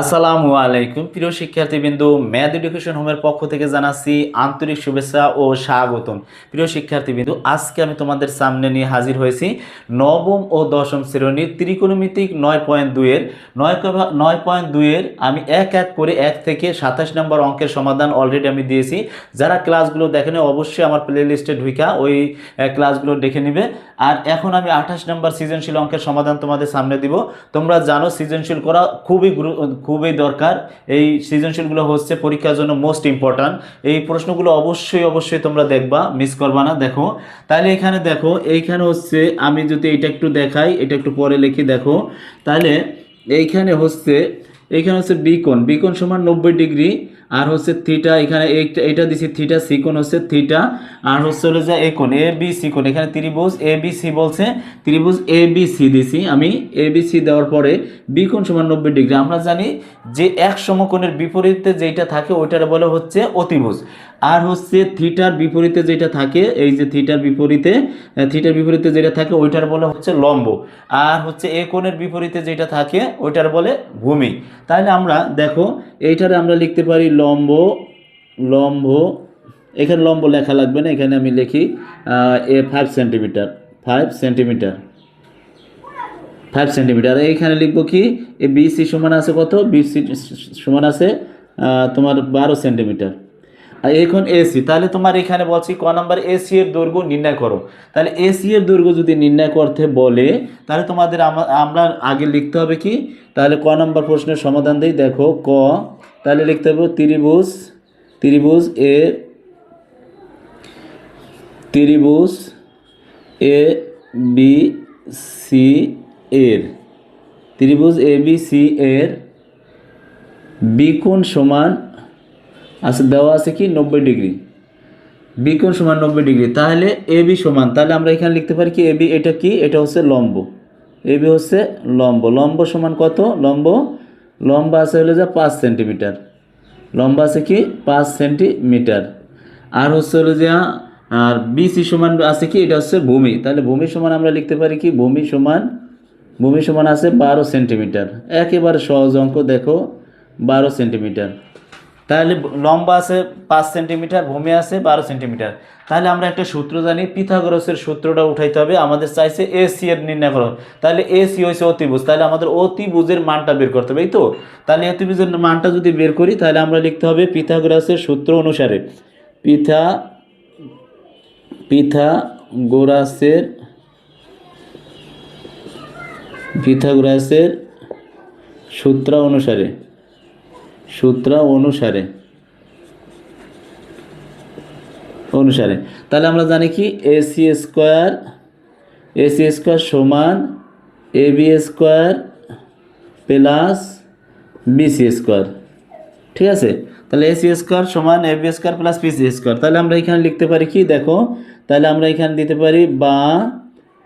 আসসালামু আলাইকুম প্রিয় শিক্ষার্থীবৃন্দু, ম্যাথ এডুকেশন হোমের পক্ষ থেকে জানাচ্ছি আন্তরিক শুভেচ্ছা ও স্বাগতম। প্রিয় শিক্ষার্থীবৃন্দু, আজকে আমি তোমাদের সামনে নিয়ে হাজির হয়েছি নবম ও দশম শ্রেণীর ত্রিকোণমিতিক 9.2-এর 9.2-এর আমি এক এক করে 1 থেকে 27 নম্বর অঙ্কের সমাধান অলরেডি আমি দিয়েছি। যারা ক্লাসগুলো দেখেনি অবশ্যই আমার প্লে লিস্টে ঢুকা ওই ক্লাসগুলো দেখে নিবে। আর এখন আমি 28 নম্বর সৃজনশীল অঙ্কের সমাধান তোমাদের সামনে দিব। তোমরা জানো সৃজনশীল করা খুবই দরকার। এই সৃজনশীলগুলো হচ্ছে পরীক্ষার জন্য মোস্ট ইম্পর্ট্যান্ট। এই প্রশ্নগুলো অবশ্যই তোমরা দেখবা, মিস করবা না। দেখো তাহলে এখানে দেখো, এইখানে হচ্ছে আমি যদি এটা একটু দেখাই, এটা একটু পরে লিখি। দেখো তাহলে এইখানে হচ্ছে বিকোণ সমান 90 ডিগ্রি, আর হচ্ছে থিটা, এখানে এইটা দিছি থিটা, সি কোণ হচ্ছে থিটা, আর হচ্ছে হলো যে এই কোণ এ বি সি কোণ, এখানে ত্রিভুজ এ বি সি বলছে, ত্রিভুজ এ বি সি দিছি আমি। এ বি সি দেওয়ার পরে বি কোণ সমান 90 ডিগ্রি। আমরা জানি যে এক সমকোণের বিপরীতে যেটা থাকে ওইটার বলে হচ্ছে অতিভুজ, আর হচ্ছে থিটার বিপরীতে যেটা থাকে, এই যে থিটার বিপরীতে যেটা থাকে ওইটার বলে হচ্ছে লম্ব, আর হচ্ছে এ কোণের বিপরীতে যেটা থাকে ওইটার বলে ভূমি। তাহলে আমরা দেখো এইটারে আমরা লিখতে পারি লম্ব। এখানে লম্ব লেখা লাগবে না, এখানে আমি লিখি 5 সেন্টিমিটার। এইখানে লিখবো কি, এ বিসি সমান আছে কত, বিসি সমান আছে তোমার 12 সেন্টিমিটার। আর এখন এসি, তাহলে তোমার এখানে বলছি ক নাম্বার এসি এর দৈর্ঘ্য নির্ণয় করো। তাহলে এসি এর দৈর্ঘ্য যদি নির্ণয় করতে বলে তাহলে তোমাদের আমরা আগে লিখতে হবে কি, তাহলে ক নাম্বার প্রশ্নের সমাধান দিই। দেখো ক, তাহলে লিখতে হবে ত্রিভুজ এ বি সি এর বিকোণ সমান আচ্ছা দেওয়া আছে কি 90 ডিগ্রি, বিকোণ সমান 90 ডিগ্রি। তাহলে এ বি সমান, তাহলে আমরা এখানে লিখতে পারি কি, এ বি এটা কি, এটা হচ্ছে লম্ব, এ বি হচ্ছে লম্ব সমান কত, লম্ব আছে হলে যা 5 সেন্টিমিটার, লম্ব আছে কি 5 সেন্টিমিটার। আর হচ্ছে হলো যে আর বিসি সমান আছে কি, এটা হচ্ছে ভূমি, তাহলে ভূমি সমান আমরা লিখতে পারি কি, ভূমি সমান আছে 12 সেন্টিমিটার। একেবারে সহজ অঙ্ক, দেখো 12 সেন্টিমিটার। তাহলে লম্বা আছে 5 সেন্টিমিটার, ভূমি আছে 12 সেন্টিমিটার। তাহলে আমরা একটা সূত্র জানি, পিথাগোরাসের সূত্রটা উঠাইতে হবে। আমাদের চাইছে এসি এর নির্ণয় করো, তাহলে এসি হয়েছে অতিভুজ, তাহলে আমাদের অতিভুজের মানটা বের করতে হবে, এই তো। তাহলে অতিভুজের মানটা যদি বের করি তাহলে আমরা লিখতে হবে পিথাগোরাসের সূত্র অনুসারে, পিথাগোরাসের সূত্র অনুসারে তাহলে আমরা জানি কি, এসি স্কোয়ার সমান A B square plus BC square, ঠিক আছে। তাহলে এসি স্কোয়ার সমান A B square plus BC square. তাহলে আমরা এখানে লিখতে পারি কি, দেখো তাহলে আমরা এখানে দিতে পারি বা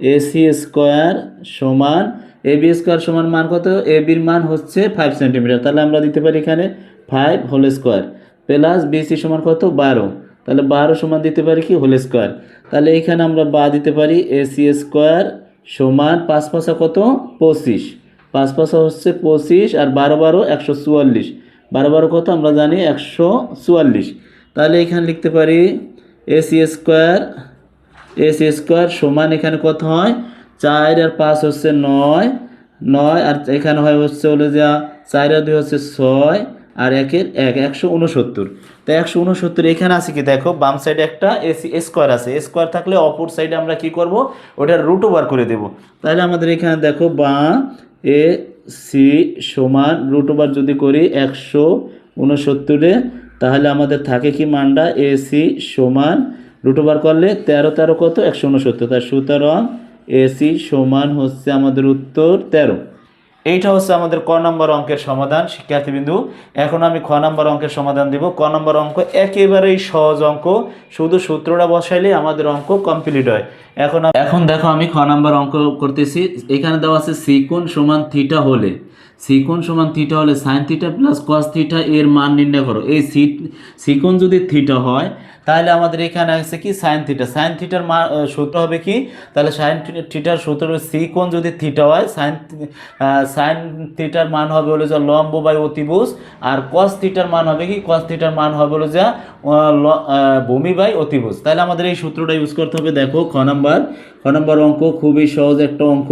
এসি স্কোয়ার সমান এ বি স্কোয়ার সমান মান কত, এ বির মান হচ্ছে 5 সেন্টিমিটার, তাহলে আমরা দিতে পারি এখানে 5 হোল স্কোয়ার প্লাস বিসি সমান কত 12, তাহলে 12 সমান দিতে পারি কি হোল স্কোয়ার। তাহলে এখানে আমরা বা দিতে পারি এসি স্কোয়ার সমান 5 5 কত 25, 5 5 হচ্ছে 25, আর 12 12 144, 12 12 কত আমরা জানি 144। তাহলে এখানে লিখতে পারি এসি স্কোয়ার সমান এখানে কত হয়, 4 আর 5 হচ্ছে 9, আর এখানে হয় হচ্ছে হলো যা 4 আর 2 হচ্ছে 6, আর 1 এর 1 169। তাই 169 এখানে আছে কি, দেখো বাম সাইডে একটা এসি স্কোয়ার আছে, স্কোয়ার থাকলে অপর সাইডে আমরা কি করব, ওটার রুট ওভার করে দেব। তাহলে আমাদের এখানে দেখো বা এ সি সমান রুট ওভার যদি করি 169, তাহলে আমাদের থাকে কি মানটা, এ সি সমান রুট ওভার করলে 13 13 কত 169, তাই সুতরাং এসি সমান হচ্ছে আমাদের উত্তর 13। এইটা হচ্ছে আমাদের ক নম্বর অঙ্কের সমাধান। শিক্ষার্থীবৃন্দু, এখন আমি খ নম্বর অঙ্কের সমাধান দেব। ক নম্বর অঙ্ক একেবারেই সহজ অঙ্ক, শুধু সূত্রটা বসাইলে আমাদের অঙ্ক কমপ্লিট হয়। এখন দেখো আমি খ নম্বর অঙ্ক করতেছি। এখানে দেওয়া আছে সিকোণ সমান থিটা হলে sine theta plus cos theta এর মান নির্ণয় করো। এই সিকোণ যদি থিটা হয় তাহলে আমাদের এখানে আছে কি সাইন থিটা, সাইন থিটার মান সূত্র হবে কি, তাহলে সাইন থিটার সূত্র সি কোণ যদি থিটা হয় সাইন থিটার মান হবে হলো যে লম্ব বাই অতিভুজ, আর কস থিটার মান হবে কি, কস থিটার মান হবে হলো যে ভূমি বাই অতিভুজ। তাহলে আমাদের এই সূত্রটা ইউজ করতে হবে। দেখো খ নম্বর অঙ্ক খুবই সহজ একটা অঙ্ক।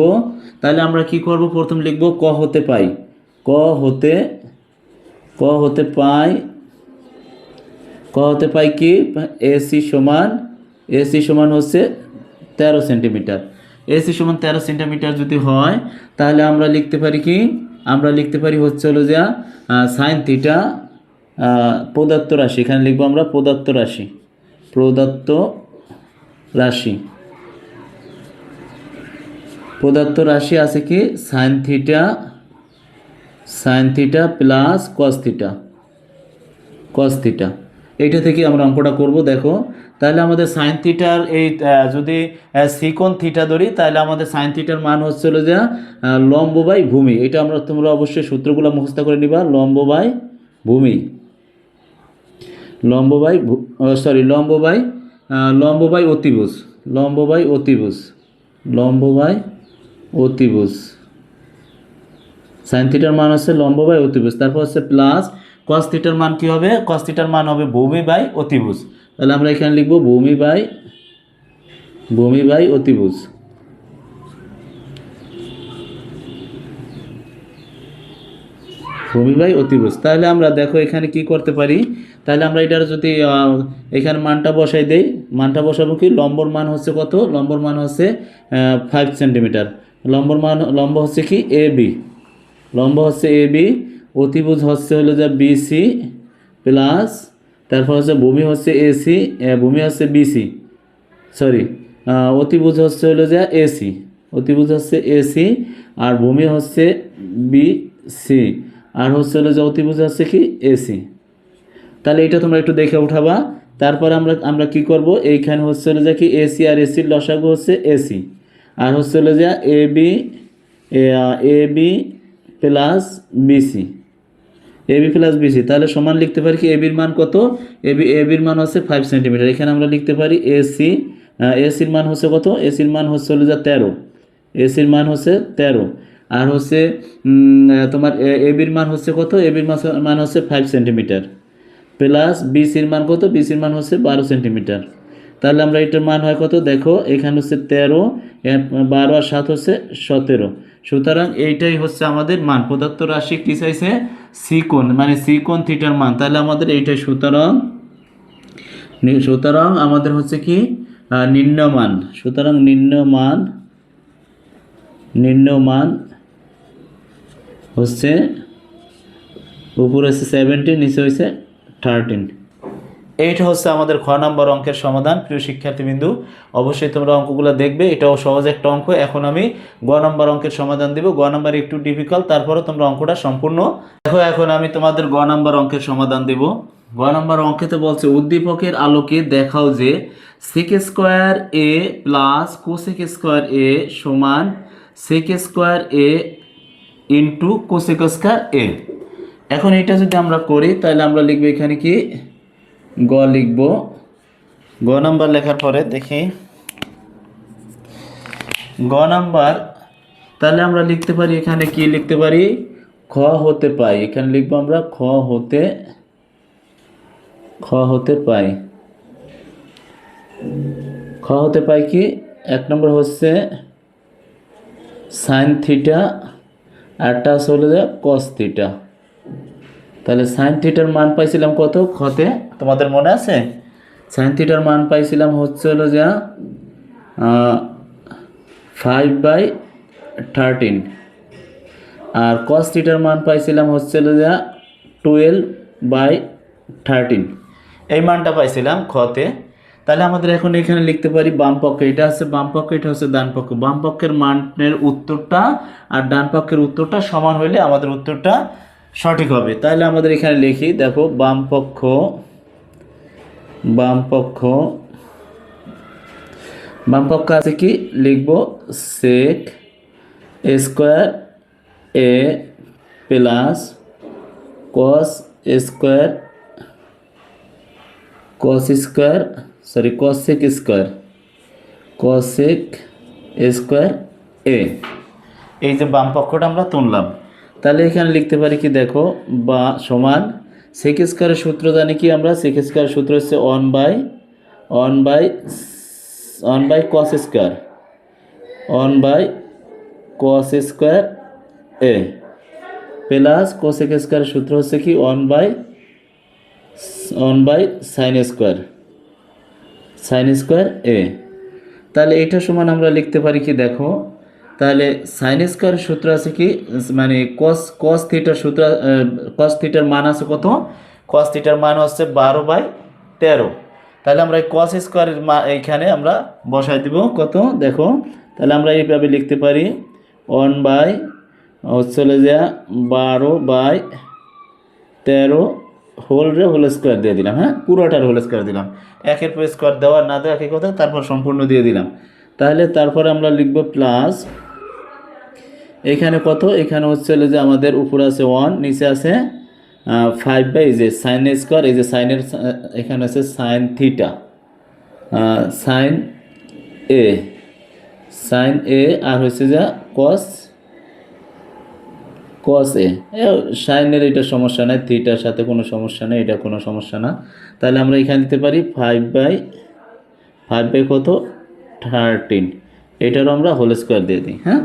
তাহলে আমরা কি করব, প্রথম লিখব ক হতে পাই, ক হতে পাই, ক হতে পাই কি এসি সমান হচ্ছে 13 সেন্টিমিটার, এসি সমান 13 সেন্টিমিটার যদি হয় তাহলে আমরা লিখতে পারি কি, আমরা লিখতে পারি হচ্ছে হলো যে সাইন থিটা প্রদত্ত রাশি, এখানে লিখবো আমরা প্রদত্ত রাশি, প্রদত্ত রাশি আছে কি sine theta plus cos theta, এইটা থেকে আমরা অঙ্কটা করব। দেখো তাহলে আমাদের সাইন থিটার এই যদি সিকোণ থিটা ধরি তাহলে আমাদের সাইন থিটার মান হচ্ছে হলো যে লম্ব বাই ভূমি, এটা তোমরা অবশ্যই সূত্রগুলো মুখস্থ করে নিবা, লম্ব বাই ভূমি, লম্ব বাই অতিভুজ, সাইন থিটার মান হচ্ছে লম্ব বাই অতিভুজ, তারপর হচ্ছে প্লাস কস থিটার মান কি হবে, কস থিটার মান হবে ভূমি বাই অতিভুজ। তাহলে আমরা এখানে লিখব ভূমি বাই অতিভুজ, তাহলে আমরা দেখো এখানে কি করতে পারি, তাহলে আমরা এটার যদি এখানে মানটা বসাই দেই, মানটা বসাবো কি, লম্বর মান হচ্ছে কত, লম্বর মান হচ্ছে 5 সেন্টিমিটার, লম্ব হচ্ছে কি এবি, অতিভুজ হচ্ছে হলো যে বিসি প্লাস, তারপর হচ্ছে ভূমি হচ্ছে এসি, ভূমি হচ্ছে বিসি, অতিভুজ হচ্ছে হলো যে এসি, আর ভূমি হচ্ছে বিসি, আর হচ্ছে হলো যে অতিভুজ হচ্ছে কি এসি। তাহলে এটা তোমরা একটু দেখে উঠাবা। তারপর আমরা কি করব, এইখানে হচ্ছে হলো যে কি এসি আর এসির লসাগু হচ্ছে এসি, আর হচ্ছে হলো যে এবি প্লাস বিসি, তাহলে সমান লিখতে পারি কি এবির মান কত, এবির মান হচ্ছে 5 সেন্টিমিটার, এখানে আমরা লিখতে পারি এসির মান হচ্ছে কত, এসির মান হচ্ছে হলো যে 13, আর হচ্ছে তোমার এবির মান হচ্ছে কত, এবির মান হচ্ছে 5 সেন্টিমিটার, প্লাস বিসির মান কত, বিসির মান হচ্ছে 12 সেন্টিমিটার। তাহলে আমরা এটার মান হয় কত, দেখো এখানে হচ্ছে 13, 12 আর 7 হচ্ছে 17, সুতরাং এইটাই হচ্ছে আমাদের মান, প্রদত্ত রাশি কি চাইছে, সিকোণ, মানে সিকোণ থিটার মান, তাহলে আমাদের এইটাই, সুতরাং আমাদের হচ্ছে কি নিম্নমান, সুতরাং নিম্নমান হচ্ছে উপরে হচ্ছে 17, নিচে হচ্ছে 13। এইটা হচ্ছে আমাদের খ নম্বর অঙ্কের সমাধান। প্রিয় শিক্ষার্থীবৃন্দু, অবশ্যই তোমরা অঙ্কগুলো দেখবে, এটাও সহজ একটা অঙ্ক। এখন আমি গ নম্বর অঙ্কের সমাধান দেব, গ নম্বর একটু ডিফিকাল্ট, তারপরে তোমরা অঙ্কটা সম্পূর্ণ দেখো। এখন আমি তোমাদের গ নম্বর অঙ্কের সমাধান দেব। গ নম্বর অঙ্কেতে বলছে উদ্দীপকের আলোকে দেখাও যে সেক square A plus cosec square এ সমান সেক স্কোয়ার এ ইন্টু কোসেক স্কোয়ার এ। এখন এটা যদি আমরা করি তাহলে আমরা লিখবো এখানে কি, গ লিখব, গ নাম্বার লেখার পরে দেখি গ নাম্বার, তাহলে আমরা লিখতে পারি এখানে কি লিখতে পারি, খ হতে পাই, এখানে লিখবো আমরা খ হতে পাই কি, এক নম্বর হচ্ছে সাইন থিটা, আরটা হলো যে কস থিটা। তাহলে সাইন থিটার মান পাইছিলাম কত খতে, তোমাদের মনে আছে, সাইন থিটার মান পাইছিলাম হচ্ছে হলো যে 5/13, আর কস থিটার মান পাইছিলাম হচ্ছে হলো যে 12/13, এই মানটা পাইছিলাম খতে। তাহলে আমাদের এখন এখানে লিখতে পারি বাম পক্ষে, এটা হচ্ছে বাম পক্ষ, এটা হচ্ছে ডান পক্ষ, বাম পক্ষের মানের উত্তরটা আর ডান পক্ষের উত্তরটা সমান হইলে আমাদের উত্তরটা সঠিক হবে। তাহলে আমাদের এখানে লিখি, দেখো বাম পক্ষ আছে কি, লিখবো sec square A plus cos square cos square sorry cosec square, cosec square A. এই যে বাম পক্ষটা আমরা তুললাম, তাহলে এখানে লিখতে পারি কি দেখো, বা সমান সেক স্কোয়ারের সূত্র জানি কি আমরা, সেক স্কোয়ারের সূত্র হচ্ছে one by cos square, one by cos square A plus cosec স্কোয়ারের সূত্র হচ্ছে কি one by sine square A. তাহলে এটা সমান আমরা লিখতে পারি কি দেখো, তাহলে সাইন স্কোয়ারের সূত্র আছে কি, মানে কস থিটার সূত্র, কস থিটার মান আছে কত, কস থিটার মান হচ্ছে 12/13। তাহলে আমরা এই কস স্কোয়ারের এইখানে আমরা বসাই দিব কত দেখো, তাহলে আমরা এইভাবে লিখতে পারি 1 হচ্ছে যা 12/13 হোল স্কোয়ার দিয়ে দিলাম, হ্যাঁ পুরোটার হোল স্কোয়ার দিলাম, একের পর স্কোয়ার দেওয়া না দেওয়া একই কথা, তারপর সম্পূর্ণ দিয়ে দিলাম। তাহলে তারপরে আমরা লিখব প্লাস এখানে কত, এখানে হচ্ছে যে আমাদের উপরে আছে 1, নিচে আছে 5 বাই এই যে সাইন স্কোয়ার, এই যে সাইনের এখানে আছে সাইন থিটা, সাইন এ আর হচ্ছে যা কস এ। সাইনের এটা সমস্যা নাই, থিটার সাথে কোনো সমস্যা নেই, এটা কোনো সমস্যা না। তাহলে আমরা এখানে দিতে পারি 5 বাই কত 13, এটারও আমরা হোল স্কোয়ার দিয়ে দিই। হ্যাঁ,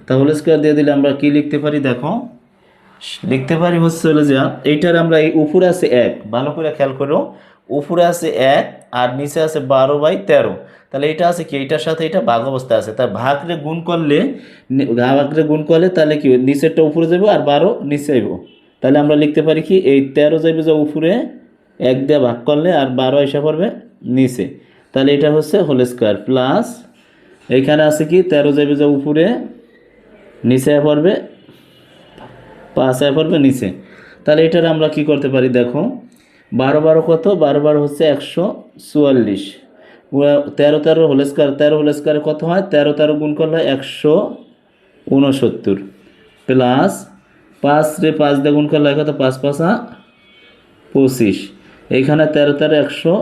তা হোল স্কোয়ার দিয়ে দিলে আমরা কি লিখতে পারি দেখো, লিখতে পারি হচ্ছে যে এইটার আমরা এই উপরে আছে 1, ভালো করে খেয়াল করো, উপরে আছে 1 আর নিচে আছে 12/13। তাহলে এটা আছে কি, এইটার সাথে এটা ভাগ অবস্থা আছে, তাই ভাগরে গুণ করলে তাহলে কি নিচেরটা উপরে যাবে আর 12 নিচে যাইব। তাহলে আমরা লিখতে পারি কি এই 13 যাইবে যে উপরে, 1 দিয়ে ভাগ করলে আর 12 এসে পড়বে নিচে। তাহলে এটা হচ্ছে হোল স্কোয়ার প্লাস এইখানে আছে কি 13 যাইবে যে উপরে, নিচে পড়বে 5 পড়বে নিচে। তাহলে এটার আমরা কি করতে পারি দেখো, 12 কত, 12 হচ্ছে 144, 13 হোল স্কোয়ার, 13 হোল স্কোয়ারে কত হয়, 13 গুণ করলে 169 প্লাস 5 রে 5 দিয়ে গুণ করলে কত, 5 5 25, এইখানে 13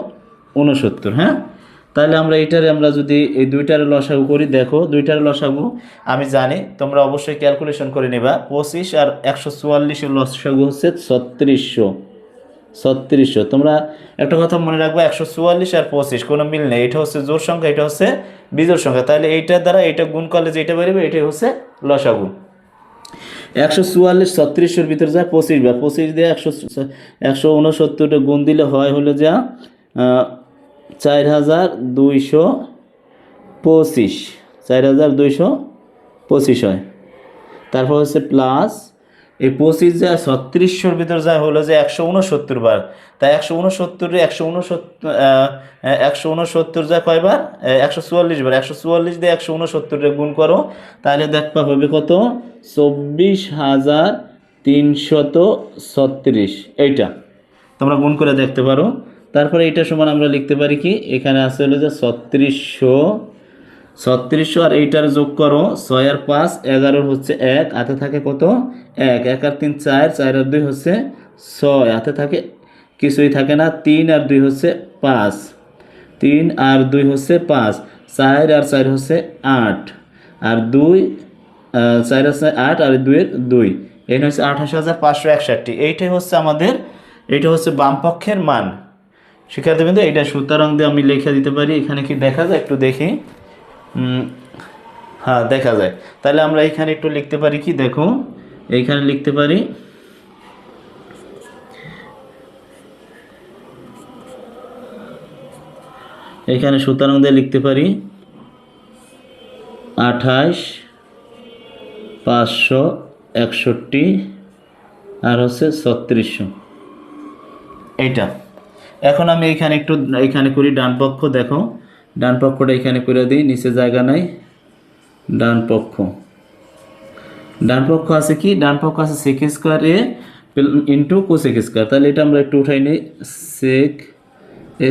169। হ্যাঁ, তাহলে আমরা এইটারে আমরা যদি এই দুইটারে লসাগু করি দেখো, দুইটারে লসাগু আমি জানি, তোমরা অবশ্যই ক্যালকুলেশন করে নেবা। 25 আর 144 লসাগু হচ্ছে 3600। তোমরা একটা কথা মনে রাখবা, 144 আর 25 কোনো মিল নেই, এটা হচ্ছে জোড় সংখ্যা, এটা হচ্ছে বিজোড় সংখ্যা। তাহলে এইটার দ্বারা এটা গুণ করলে যেটা বেরোবে এটাই হচ্ছে লসাগু। 144 3600 ভিতরে যায় 25 বার, 25 দিয়ে 169 গুণ দিলে হয় হলো যা 4225 হয়। তারপর হচ্ছে প্লাস এই 25 যায় 3600 ভিতরে যায় হলো যে 169 বার, তাই 169 যায় কয়বার, 144 বার, 144 দিয়ে 169 গুণ করো, তাহলে দেখবা হবে কত, 24336। এইটা তোমরা গুণ করে দেখতে পারো। তারপরে এটা সমান আমরা লিখতে পারি কি, এখানে আছে হলো যে 3600 আর এইটার যোগ করো, 6 আর 5 11 হচ্ছে 1, হাতে থাকে কত 1, 1 আর 3 4, 4 আর 2 হচ্ছে 6, হাতে থাকে কিছুই থাকে না, 3 আর 2 হচ্ছে 5, 3 আর 2 হচ্ছে 5, 4 আর 4 হচ্ছে 8 আর 2 4 আছে 8 আর 2 এর 2, এই হচ্ছে 28561। এইটাই হচ্ছে আমাদের, এইটা হচ্ছে বাম পক্ষের মান। শিক্ষার্থীবৃন্দ, এটা সুতরাং দিয়ে আমি লিখে দিতে পারি, এখানে কি দেখা যায় একটু দেখি, হ্যাঁ দেখা যায়। তাহলে আমরা এখানে একটু লিখতে পারি কি দেখো, এইখানে লিখতে পারি এইখানে সুতরাং দিয়ে লিখতে পারি 28561 আর হচ্ছে 3600 এইটা। এখন আমি এইখানে একটু এইখানে করি ডান পক্ষ, দেখো ডান পক্ষটা এখানে করে দিই, নিচে জায়গা নাই, ডান পক্ষ আছে কি, ডান পক্ষ আছে সেক স্কোয়ার এ ইন্টু কোসেক স্কোয়ার। তাহলে এটা আমরা একটু উঠাই নিই, সেক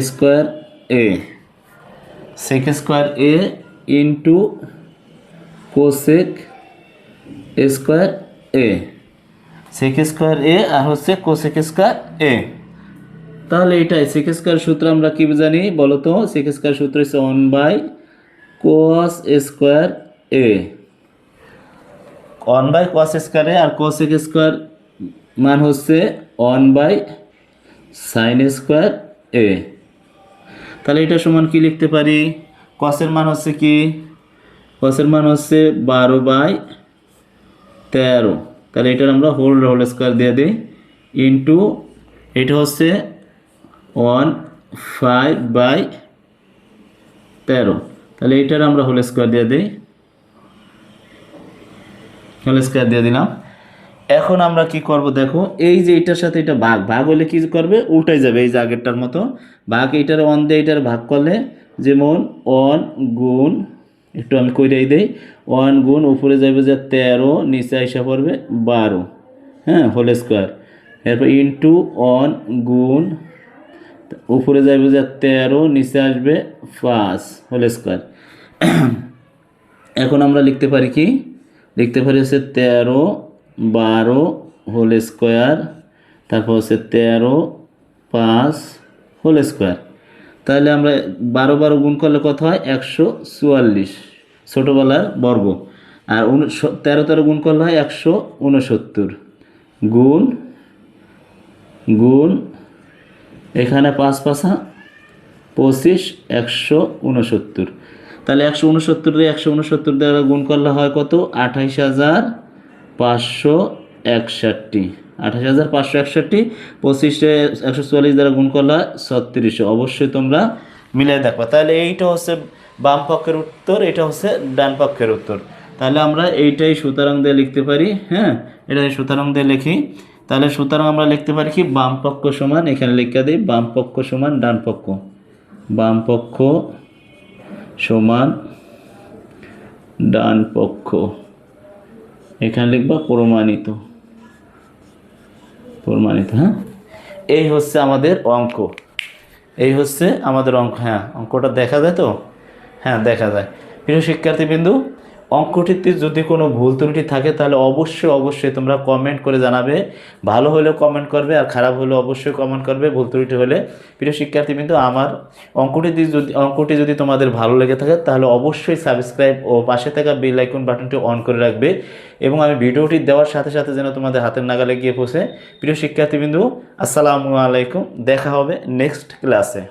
স্কোয়ার এ ইন্টু কোসেক স্কোয়ার এ, সেক স্কোয়ার এ আর হচ্ছে কোসেক স্কোয়ার এ। তাহলে এটাই sec স্কয়ার সূত্র আমরা কি জানি বলো তো? sec স্কয়ার সূত্র হচ্ছে 1/cos square a, 1/cos square a, আর cosec স্কয়ার মান হচ্ছে 1/sin স্কয়ার a। তাহলে এটা সমান কি লিখতে পারি? cos এর মান হচ্ছে কি? cos এর মান হচ্ছে 12/13। তাহলে এটার আমরা হোল স্কয়ার দিয়ে দিই ইন্টু এটা হচ্ছে 1/5/13। তাহলে এটার আমরা হোল স্কয়ার দিয়ে দিই, হোল স্কয়ার দিয়ে দিলাম। এখন আমরা কি করব দেখো, এই যে এটার সাথে এটা ভাগ ভাগ হলে কি করবে? উল্টাই যাবে, এই যে আগেরটার মতো। ভাগ এইটার 1 দিয়ে এটার ভাগ করলে যেমন 1 গুণ, একটু আমি কইরাই দেই, 1 গুণ উপরে যাবে যে 13, নিচে আইসা পড়বে 12, হ্যাঁ, হোল স্কয়ার। এরপর ইন্টু 1 গুণ উপরে যাবে যে 13, নিচে আসবে 5, হোল স্কয়ার। এখন আমরা লিখতে পারি কি? লিখতে পারি হচ্ছে 13, 12 হোল স্কয়ার, তারপর হচ্ছে 13, 5 হোল স্কয়ার। তাহলে আমরা 12 গুণ করলে কত হয়? 144, ছোটোবেলার বর্গ। আর 13 গুণ করলে হয় 169 গুণ গুণ এখানে 5 5 25, 169। তাহলে 169 দ্বারা গুণ করলে হয় কত? 28,561। 28,561, 25-এ 144 দ্বারা গুণ করলে হয় 3600। অবশ্যই তোমরা মিলাই দেখবা। তাহলে এইটা হচ্ছে বাম পক্ষের উত্তর, এটা হচ্ছে ডান পক্ষের উত্তর। তাহলে আমরা এইটাই সুতরাং দিয়ে লিখতে পারি, হ্যাঁ, এটাই সুতরাং দিয়ে লিখি। তাহলে সুতরাং আমরা লিখতে পারি কি? বাম পক্ষ সমান, এখানে লিখে দিই, বাম পক্ষ সমান ডান পক্ষ, বাম পক্ষ সমান ডান পক্ষ, এখানে লিখবা প্রমাণিত, প্রমাণিত। হ্যাঁ, এই হচ্ছে আমাদের অঙ্ক, এই হচ্ছে আমাদের অঙ্ক। হ্যাঁ, অঙ্কটা দেখা যায় তো? হ্যাঁ, দেখা যায়। প্রিয় শিক্ষার্থীবৃন্দু, অঙ্কটিতে যদি কোনো ভুল ত্রুটি থাকে তাহলে অবশ্যই তোমরা কমেন্ট করে জানাবে। ভালো হলেও কমেন্ট করবে, আর খারাপ হলেও অবশ্যই কমেন্ট করবে ভুল ত্রুটি হলে। প্রিয় শিক্ষার্থীবৃন্দু, আমার অঙ্কটি যদি তোমাদের ভালো লেগে থাকে তাহলে অবশ্যই সাবস্ক্রাইব ও পাশে থাকা বেল আইকন বাটনটি অন করে রাখবে, এবং আমি ভিডিওটি দেওয়ার সাথে সাথে যেন তোমাদের হাতের নাগালে গিয়ে পৌঁছে। প্রিয় শিক্ষার্থীবৃন্দু, আসসালামু আলাইকুম, দেখা হবে নেক্সট ক্লাসে।